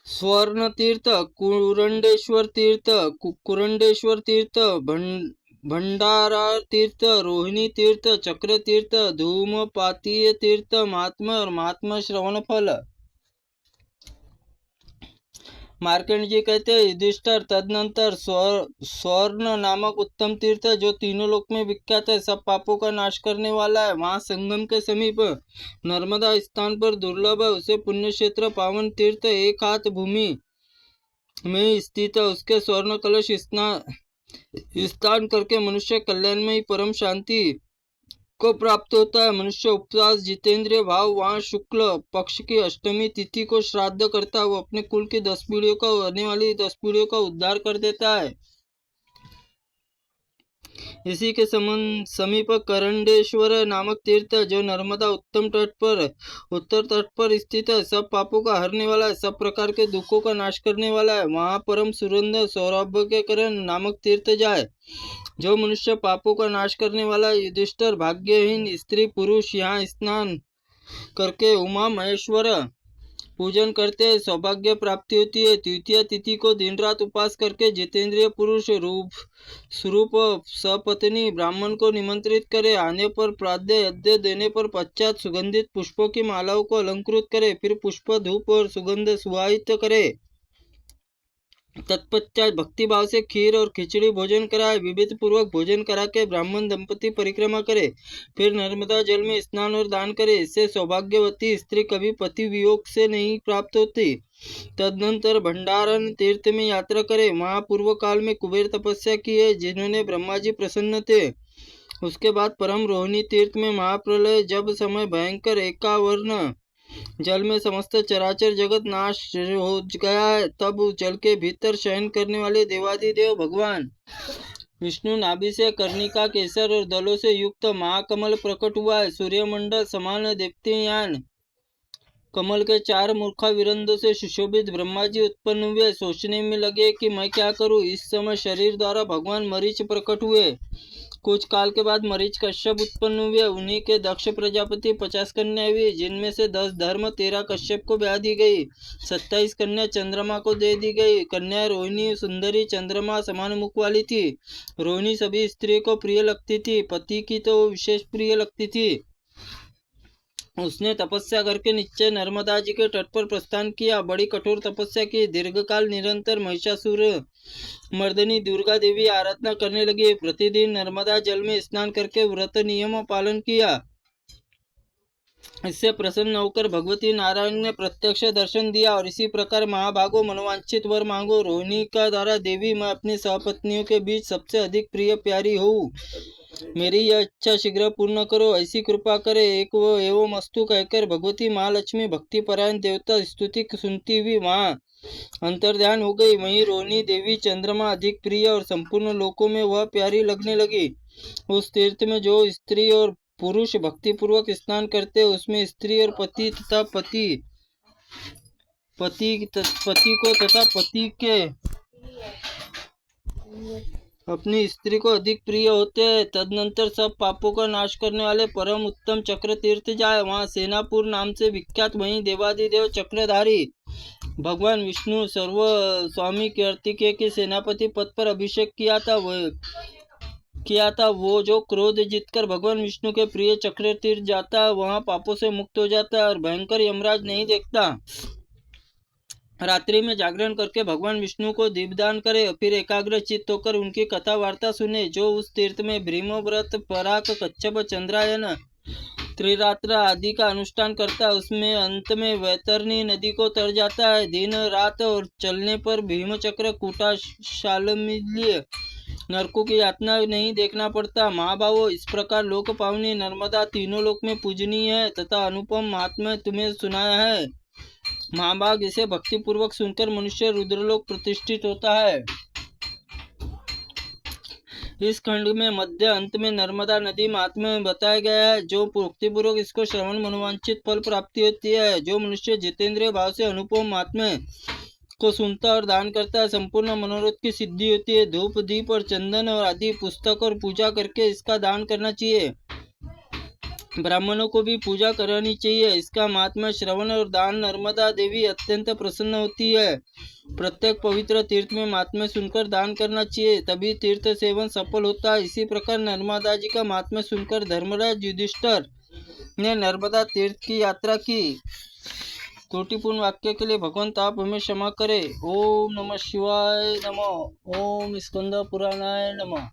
स्वर्ण तीर्थ, कुरंडेश्वर तीर्थ, कुरंडेश्वर तीर्थ, भंडारा तीर्थ, रोहिणी तीर्थ, चक्र तीर्थ, धूमपातीय तीर्थ, महात्मा और महात्मा श्रवण फल। मार्कंड जी कहते हैं, युधिष्ठिर तदनंतर स्वर्ण नामक उत्तम तीर्थ जो तीनों लोक में विख्यात है, सब पापों का नाश करने वाला है, वहां संगम के समीप नर्मदा स्थान पर दुर्लभ है, उसे पुण्य क्षेत्र पावन तीर्थ एक हाथ भूमि में स्थित है, उसके स्वर्ण कलश स्नान करके मनुष्य कल्याणमयी परम शांति को प्राप्त होता है। मनुष्य उपवास जितेंद्रिय भाव वहाँ शुक्ल पक्ष की अष्टमी तिथि को श्राद्ध करता है, वो अपने कुल की 10 पीढ़ियों का आने वाली 10 पीढ़ियों का उद्धार कर देता है। इसी के समीप करंडेश्वर नामक तीर्थ जो नर्मदा उत्तर तट पर स्थित है, सब पापों का हरने वाला है, सब प्रकार के दुखों का नाश करने वाला है, वहाँ परम सुरंदर सौभाग्यकरण नामक तीर्थ जाए। जो मनुष्य पापों का नाश करने वाला युधिष्ठिर भाग्यहीन स्त्री पुरुष यहाँ स्नान करके उमा महेश्वर पूजन करते हैं, सौभाग्य प्राप्ति होती है। द्वितीय तिथि को दिन रात उपास करके जितेंद्रिय पुरुष स्वरूप सपत्नी ब्राह्मण को निमंत्रित करे, आने पर प्राद्य यज्ञ देने पर पश्चात सुगंधित पुष्पों की मालाओं को अलंकृत करे, फिर पुष्प धूप और सुगंध सुवाहित करे, तत्पश्चात भक्ति भाव से खीर और खिचड़ी भोजन कराए, विविध पूर्वक भोजन करा के ब्राह्मण दंपति परिक्रमा करे, फिर नर्मदा जल में स्नान और दान करे। इससे सौभाग्यवती स्त्री कभी पति वियोग से नहीं प्राप्त होती। तदनंतर भंडारण तीर्थ में यात्रा करे, वहां पूर्व काल में कुबेर तपस्या की है, जिन्होंने ब्रह्मा जी प्रसन्न थे। उसके बाद परम रोहिणी तीर्थ में महाप्रलय जब समय भयंकर एकावर्ण जल में समस्त चराचर जगत नाश हो गया है, तब उस जल के भीतर शयन करने वाले देवादिदेव भगवान विष्णु नाभि से कर्णिका केसर और दलों से युक्त महाकमल प्रकट हुआ है। सूर्यमंडल समान दीप्तिमान कमल के 4 मूर्खा विरंदों से सुशोभित ब्रह्मा जी उत्पन्न हुए। सोचने में लगे कि मैं क्या करूं। इस समय शरीर द्वारा भगवान मरीच प्रकट हुए। कुछ काल के बाद मरीच कश्यप उत्पन्न हुए। उन्हीं के दक्ष प्रजापति 50 कन्या हुई, जिनमें से 10 धर्म 13 कश्यप को ब्याह दी गई, 27 कन्या चंद्रमा को दे दी गई। कन्या रोहिणी सुंदरी चंद्रमा समान मुख वाली थी। रोहिणी सभी स्त्रियों को प्रिय लगती थी, पति की तो विशेष प्रिय लगती थी। उसने तपस्या करके नीचे नर्मदा जी के तट पर प्रस्थान किया, बड़ी कठोर तपस्या की, दीर्घकाल निरंतर महिषासुर मर्दनी दुर्गा देवी आराधना करने लगी। प्रतिदिन नर्मदा जल में स्नान करके व्रत नियम पालन किया। इससे प्रसन्न होकर भगवती नारायण ने प्रत्यक्ष दर्शन दिया और इसी प्रकार महाभागो मनोवांछित वर मांगो। रोहिणी का द्वारा देवी मैं अपनी सहपत्नियों के बीच सबसे अधिक प्रिय प्यारी हूँ, मेरी यह इच्छा शीघ्र पूर्ण करो, ऐसी कृपा करे। एक वो एवं अस्तु कहकर भगवती महालक्ष्मी भक्ति परायण देवता स्तुति सुनती हुई वहाँ अंतर्ध्यान हो गई। वहीं रोहिणी देवी चंद्रमा अधिक प्रिय और संपूर्ण लोकों में वह प्यारी लगने लगी। उस तीर्थ में जो स्त्री और पुरुष भक्ति पूर्वक स्नान करते, उसमें स्त्री और पति तथा पति को तथा पति के अपनी स्त्री को अधिक प्रिय होते हैं। तदनंतर सब पापों का नाश करने वाले परम उत्तम चक्र तीर्थ जाए, वहाँ सेनापुर नाम से विख्यात, वहीं देवादिदेव चक्रधारी भगवान विष्णु सर्व स्वामी कार्तिकेय के सेनापति पद पर अभिषेक किया था। वो जो क्रोध जीतकर भगवान विष्णु के प्रिय चक्र तीर्थ जाता है, वहाँ पापों से मुक्त हो जाता है और भयंकर यमराज नहीं देखता। रात्रि में जागरण करके भगवान विष्णु को दीपदान करे, फिर एकाग्र चित्त होकर उनकी कथा वार्ता सुने। जो उस तीर्थ में ब्रह्मव्रत पराक कच्छप चंद्रायन त्रिरात्र आदि का अनुष्ठान करता है, उसमें अंत में वैतरणी नदी को तर जाता है। दिन रात और चलने पर भीमचक्र कूटा शालमिल्य नरकों की यातना नहीं देखना पड़ता। महाभावो, इस प्रकार लोक पावनी नर्मदा तीनों लोक में पूजनीय है तथा अनुपम महात्म्य तुम्हें सुनाया है। महाभाग, इसे भक्ति पूर्वक सुनकर मनुष्य रुद्रलोक प्रतिष्ठित होता है। इस खंड में मध्य अंत में नर्मदा नदी महात्म्य में बताया गया है। जो भक्ति पूर्वक इसको श्रवण मनोवांछित फल प्राप्ति होती है। जो मनुष्य जितेंद्रिय भाव से अनुपम महात्म्य को सुनता और दान करता है, संपूर्ण मनोरथ की सिद्धि होती है। धूप दीप और चंदन और आदि पुस्तक और पूजा करके इसका दान करना चाहिए। ब्राह्मणों को भी पूजा करानी चाहिए। इसका महात्मा श्रवण और दान नर्मदा देवी अत्यंत प्रसन्न होती है। प्रत्येक पवित्र तीर्थ में महात्मा सुनकर दान करना चाहिए, तभी तीर्थ सेवन सफल होता है। इसी प्रकार नर्मदा जी का महात्मा सुनकर धर्मराज युधिष्ठिर ने नर्मदा तीर्थ की यात्रा की। त्रुटिपूर्ण वाक्य के लिए भगवंत आप हमें क्षमा करें। ओम नमः शिवाय नमः। ओम स्कंद पुराणाय नमः।